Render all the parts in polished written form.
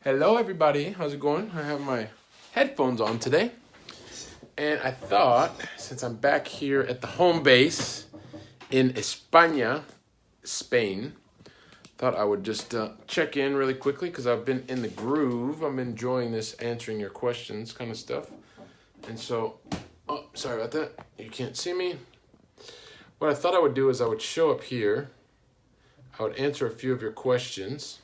Hello everybody, how's it going? I have my headphones on today, and I thought, since I'm back here at the home base in España, Spain, thought I would just check in really quickly because I've been in the groove. I'm enjoying this answering your questions kind of stuff. And so, oh, sorry about that. You can't see me. What I thought I would do is I would show up here. I would answer a few of your questions.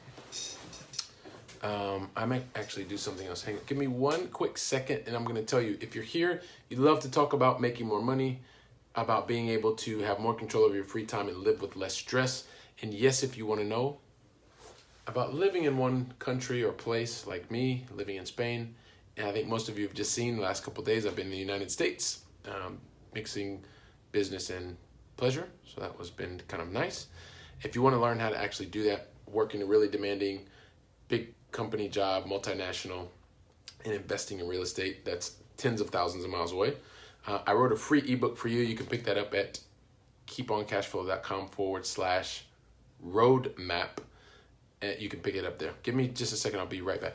I might actually do something else. Hang on. Give me one quick second and I'm going to tell you, if you're here, you love to talk about making more money, about being able to have more control over your free time and live with less stress. And yes, if you want to know about living in one country or place like me, living in Spain, and I think most of you have just seen the last couple of days, I've been in the United States, mixing business and pleasure. So that was been kind of nice. If you want to learn how to actually do that, work in a really demanding, big company job, multinational, and investing in real estate that's tens of thousands of miles away, I wrote a free ebook for you. You can pick that up at keeponcashflow.com/roadmap. You can pick it up there. Give me just a second. I'll be right back.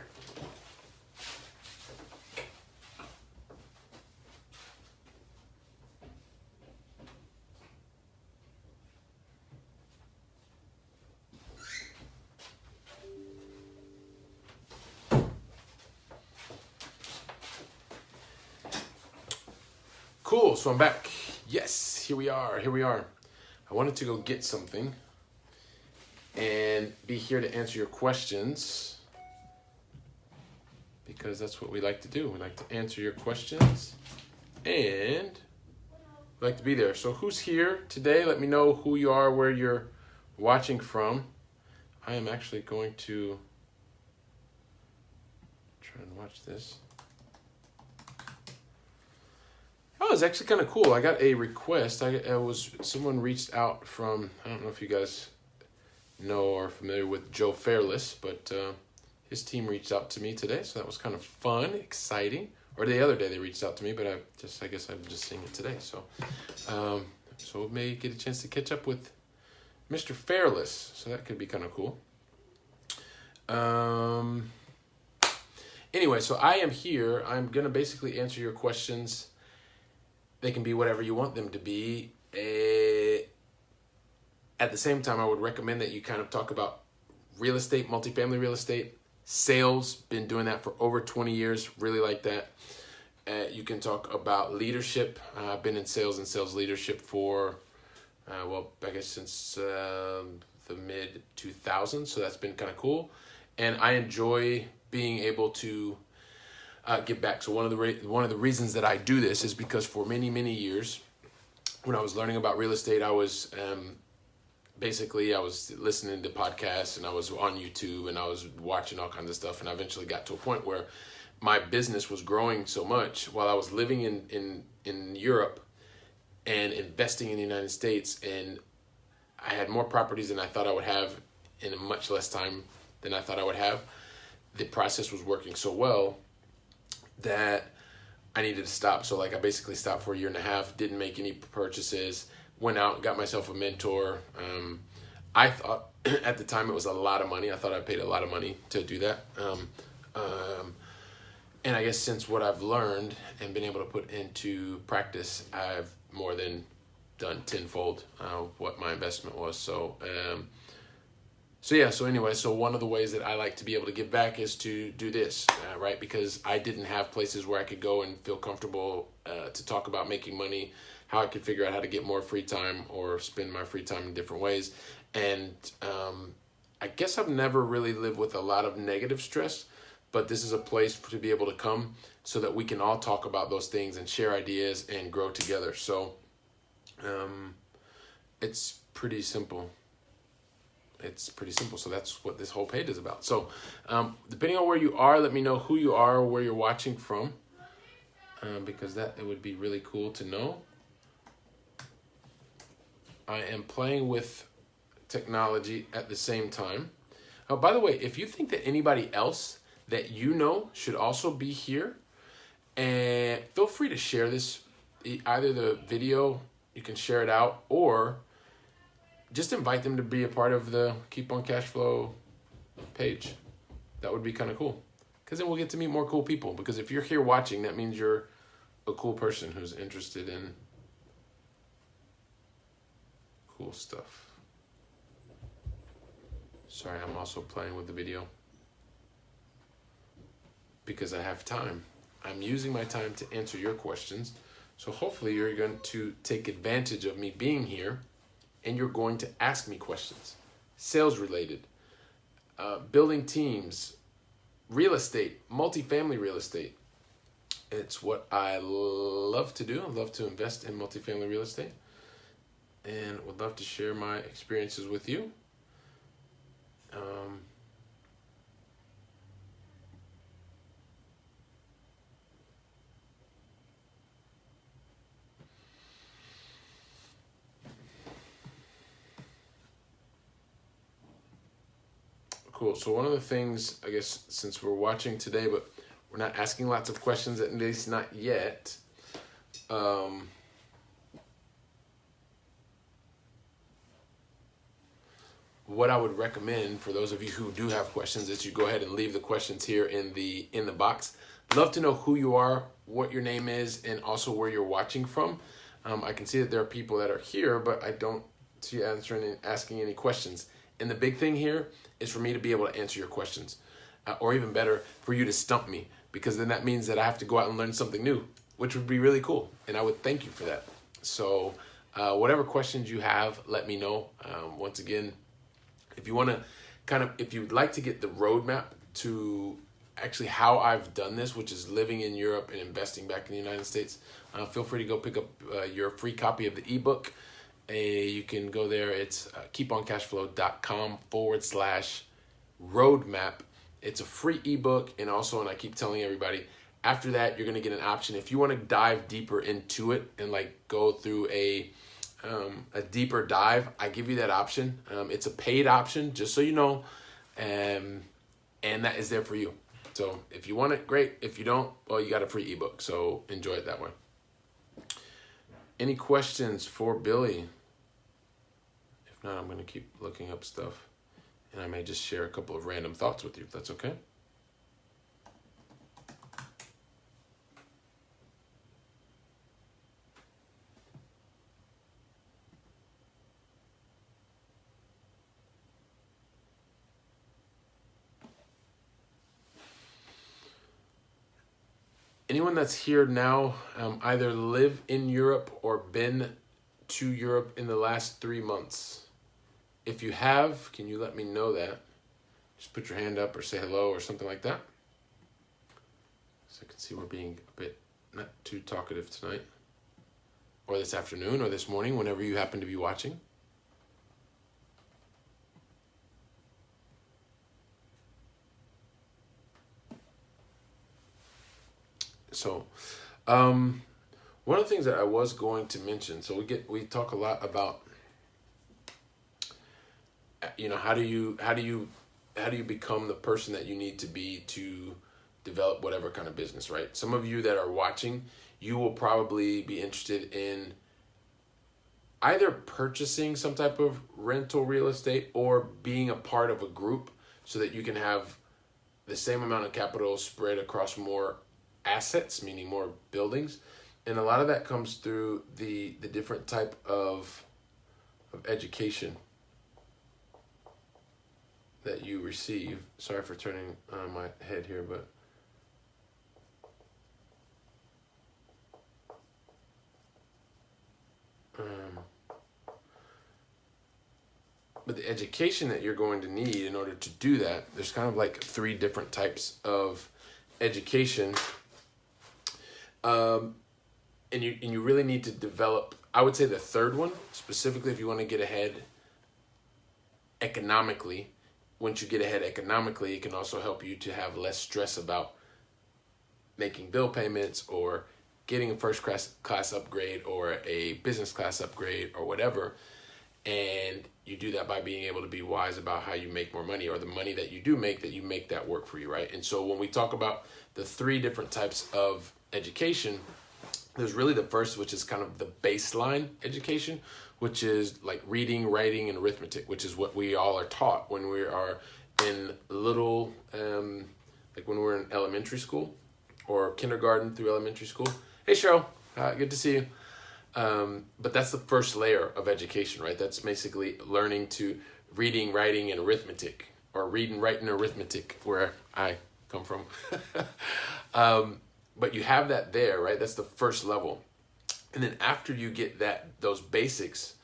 Cool, so I'm back. Yes, here we are. I wanted to go get something and be here to answer your questions because that's what we like to do. We like to answer your questions and we like to be there. So who's here today? Let me know who you are, where you're watching from. I am actually going to try and watch this. Oh, it's actually kind of cool. I got a request. Someone reached out from, I don't know if you guys know or are familiar with Joe Fairless, but his team reached out to me today, so that was kind of fun, exciting. Or the other day they reached out to me, but I guess I'm just seeing it today. So we may get a chance to catch up with Mr. Fairless, so that could be kind of cool. Anyway, so I am here. I'm gonna basically answer your questions. They can be whatever you want them to be. At the same time, I would recommend that you kind of talk about real estate, multifamily real estate, sales. Been doing that for over 20 years. Really like that. You can talk about leadership. I've been in sales and sales leadership for, I guess since the mid 2000s. So that's been kind of cool. And I enjoy being able to give back. So one of the reasons that I do this is because for many years, when I was learning about real estate, I was I was listening to podcasts and I was on YouTube and I was watching all kinds of stuff, and I eventually got to a point where my business was growing so much while I was living in Europe and investing in the United States, and I had more properties than I thought I would have in a much less time than I thought I would have. The process was working so well that I needed to stop. So I basically stopped for a year and a half, didn't make any purchases, went out and got myself a mentor. I thought at the time it was a lot of money. I thought I paid a lot of money to do that. And I guess since what I've learned and been able to put into practice, I've more than done tenfold what my investment was. So one of the ways that I like to be able to give back is to do this, right? Because I didn't have places where I could go and feel comfortable to talk about making money, how I could figure out how to get more free time or spend my free time in different ways. And I guess I've never really lived with a lot of negative stress, but this is a place to be able to come so that we can all talk about those things and share ideas and grow together. So it's pretty simple. So that's what this whole page is about. So depending on where you are, let me know who you are, where you're watching from, because it would be really cool to know. I am playing with technology at the same time. Oh, by the way, if you think that anybody else that you know should also be here, and feel free to share this, either the video, you can share it out, or just invite them to be a part of the Keep on Cash Flow page. That would be kind of cool. Because then we'll get to meet more cool people. Because if you're here watching, that means you're a cool person who's interested in cool stuff. Sorry, I'm also playing with the video because I have time. I'm using my time to answer your questions. So hopefully you're going to take advantage of me being here and you're going to ask me questions. Sales related, building teams, real estate, multifamily real estate. It's what I love to do. I love to invest in multifamily real estate and would love to share my experiences with you. Cool. So one of the things, I guess, since we're watching today, but we're not asking lots of questions, at least not yet. What I would recommend for those of you who do have questions is you go ahead and leave the questions here in the box. Love to know who you are, what your name is, and also where you're watching from. I can see that there are people that are here, but I don't see you asking any questions. And the big thing here is for me to be able to answer your questions, or even better, for you to stump me, because then that means that I have to go out and learn something new, which would be really cool. And I would thank you for that. So whatever questions you have, let me know. Once again, if you want to if you'd like to get the roadmap to actually how I've done this, which is living in Europe and investing back in the United States, feel free to go pick up your free copy of the ebook. You can go there. It's keeponcashflow.com/roadmap. It's a free ebook, and I keep telling everybody, after that, you're going to get an option. If you want to dive deeper into it and go through a deeper dive, I give you that option. It's a paid option, just so you know, and that is there for you. So if you want it, great. If you don't, well, you got a free ebook, so enjoy it that way. Any questions for Billy? If not, I'm going to keep looking up stuff, and I may just share a couple of random thoughts with you, if that's okay. Anyone that's here now either live in Europe or been to Europe in the last 3 months? If you have, can you let me know that? Just put your hand up or say hello or something like that. So I can see we're being a bit not too talkative tonight, or this afternoon, or this morning, whenever you happen to be watching. So, one of the things that I was going to mention, so we talk a lot about, how do you become the person that you need to be to develop whatever kind of business, right? Some of you that are watching, you will probably be interested in either purchasing some type of rental real estate or being a part of a group so that you can have the same amount of capital spread across more assets, meaning more buildings. And a lot of that comes through the different type of education that you receive. Sorry for turning on my head here, but the education that you're going to need in order to do that, there's kind of 3 different types of education. And you really need to develop, I would say the third one, specifically if you want to get ahead economically. Once you get ahead economically, it can also help you to have less stress about making bill payments or getting a first class upgrade or a business class upgrade or whatever. And you do that by being able to be wise about how you make more money, or the money that you do make, that you make that work for you, right? And so when we talk about the 3 different types of education, there's really the first, which is kind of the baseline education, which is like reading, writing, and arithmetic, which is what we all are taught when we are in little, like when we're in elementary school or kindergarten through elementary school. Hey, Cheryl, good to see you. But that's the first layer of education, right? That's basically learning to reading, writing, and arithmetic, or reading, writing, arithmetic, where I come from. But you have that there, right? That's the first level. And then after you get those basics,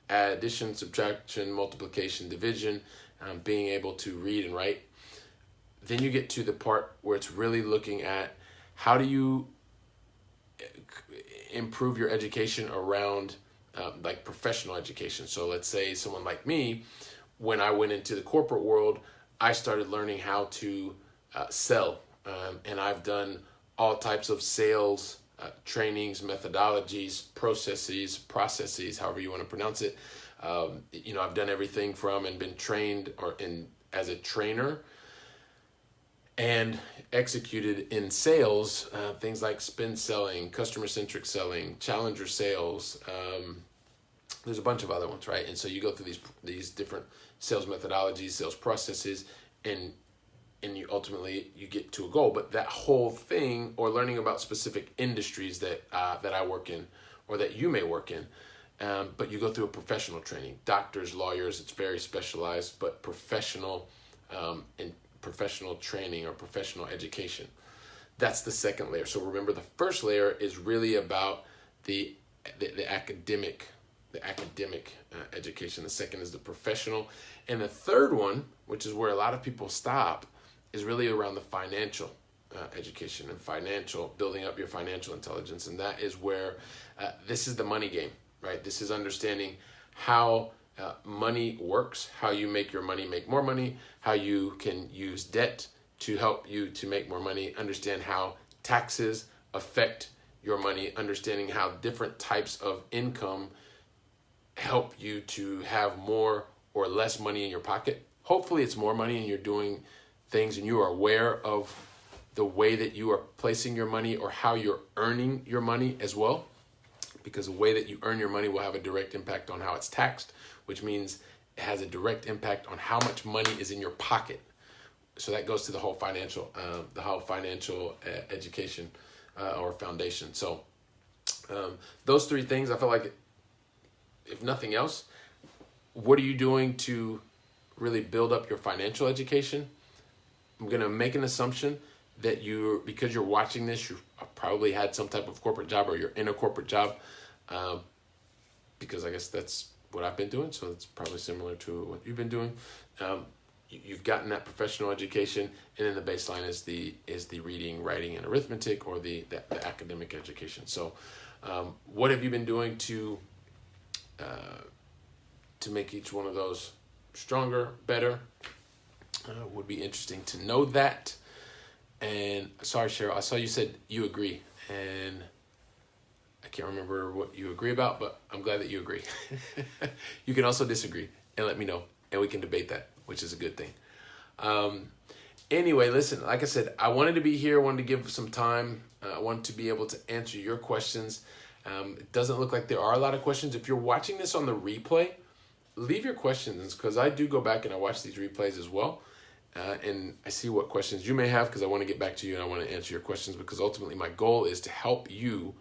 addition, subtraction, multiplication, division, being able to read and write, then you get to the part where it's really looking at how do you improve your education around like professional education. So let's say someone like me, when I went into the corporate world, I started learning how to sell. And I've done all types of sales trainings, methodologies, processes, however you want to pronounce it. I've done everything from and been trained as a trainer and executed in sales, things like spin selling, customer-centric selling, challenger sales. There's a bunch of other ones, right? And so you go through these different sales methodologies, sales processes, and you ultimately you get to a goal. But that whole thing, or learning about specific industries that I work in, or that you may work in, but you go through a professional training. Doctors, lawyers, it's very specialized, but professional and professional training or professional education. That's the second layer. So remember, the first layer is really about the academic education. The second is the professional, and the third one, which is where a lot of people stop, is really around the financial education and building up your financial intelligence. And that is where this is the money game, right? This is understanding how money works, how you make your money make more money, how you can use debt to help you to make more money, understand how taxes affect your money, understanding how different types of income help you to have more or less money in your pocket. Hopefully it's more money and you're doing things and you are aware of the way that you are placing your money or how you're earning your money as well, because the way that you earn your money will have a direct impact on how it's taxed, which means it has a direct impact on how much money is in your pocket. So that goes to the whole financial education or foundation. So those three things, I feel like, if nothing else, what are you doing to really build up your financial education? I'm going to make an assumption that because you're watching this, you've probably had some type of corporate job, or you're in a corporate job, because I guess that's what I've been doing. So it's probably similar to what you've been doing. You've gotten that professional education, and then the baseline is the reading, writing, and arithmetic, or the academic education. So what have you been doing to make each one of those stronger, better? Would be interesting to know that. And sorry, Cheryl, I saw you said you agree, and I can't remember what you agree about, but I'm glad that you agree. You can also disagree and let me know, and we can debate that, which is a good thing. Anyway, listen, like I said, I wanted to be here, wanted to give some time. I wanted to be able to answer your questions. It doesn't look like there are a lot of questions. If you're watching this on the replay, leave your questions, because I do go back and I watch these replays as well. And I see what questions you may have, because I want to get back to you and I want to answer your questions, because ultimately my goal is to help you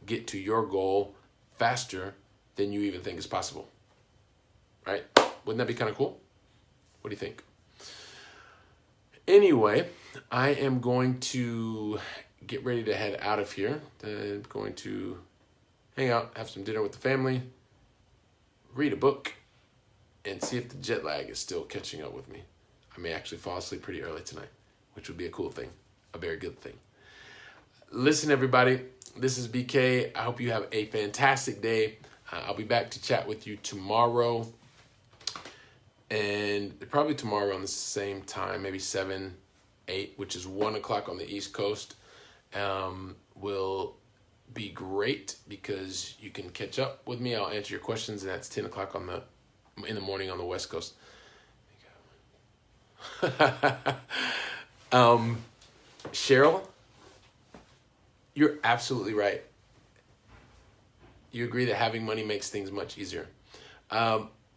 get to your goal faster than you even think is possible. Right? Wouldn't that be kind of cool? What do you think? Anyway, I am going to get ready to head out of here. I'm going to hang out, have some dinner with the family, read a book, and see if the jet lag is still catching up with me. I may actually fall asleep pretty early tonight, which would be a cool thing, a very good thing. Listen, everybody, this is BK. I hope you have a fantastic day. I'll be back to chat with you tomorrow, and probably tomorrow around the same time, maybe 7, 8, which is 1 o'clock on the East Coast, will be great, because you can catch up with me. I'll answer your questions, and that's 10 o'clock in the morning on the West Coast. Cheryl, you're absolutely right. You agree that having money makes things much easier.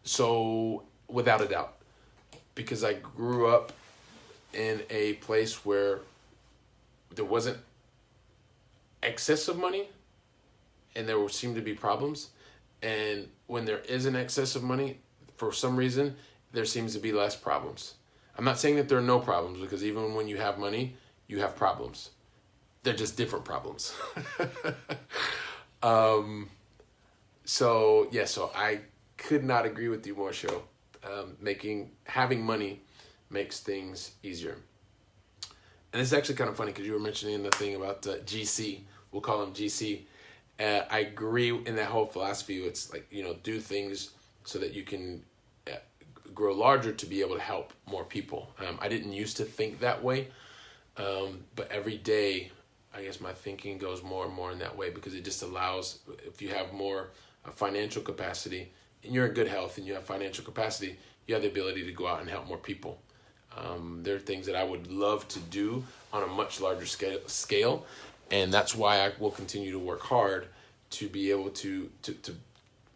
So without a doubt, because I grew up in a place where there wasn't excess of money and there seemed to be problems. And when there is an excess of money, for some reason, there seems to be less problems. I'm not saying that there are no problems, because even when you have money, you have problems. They're just different problems. So I could not agree with you more, Show. Having money makes things easier. And it's actually kind of funny because you were mentioning the thing about GC. We'll call them GC. I agree in that whole philosophy. It's like, do things so that you can grow larger to be able to help more people. I didn't used to think that way, but every day, I guess my thinking goes more and more in that way, because it just allows, if you have more financial capacity and you're in good health and you have financial capacity, you have the ability to go out and help more people. There are things that I would love to do on a much larger scale, and that's why I will continue to work hard to be able to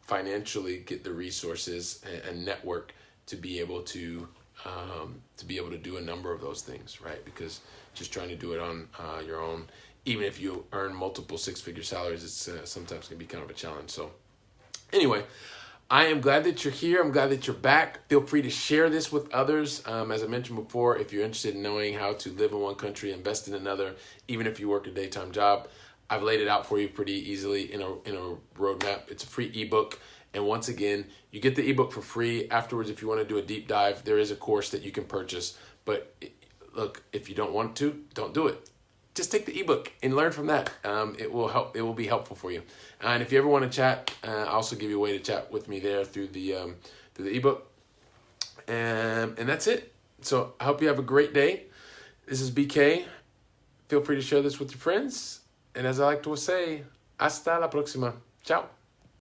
financially get the resources and network to be able to do a number of those things, right? Because just trying to do it on your own, even if you earn multiple six-figure salaries, it's sometimes can be kind of a challenge. So anyway, I am glad that you're here. I'm glad that you're back. Feel free to share this with others. As I mentioned before, if you're interested in knowing how to live in one country, invest in another, even if you work a daytime job, I've laid it out for you pretty easily in a roadmap. It's a free ebook. And once again, you get the ebook for free. Afterwards, if you want to do a deep dive, there is a course that you can purchase. But look, if you don't want to, don't do it. Just take the ebook and learn from that. It will help. It will be helpful for you. And if you ever want to chat, I'll also give you a way to chat with me there through the ebook. And that's it. So I hope you have a great day. This is BK. Feel free to share this with your friends. And as I like to say, hasta la próxima. Ciao.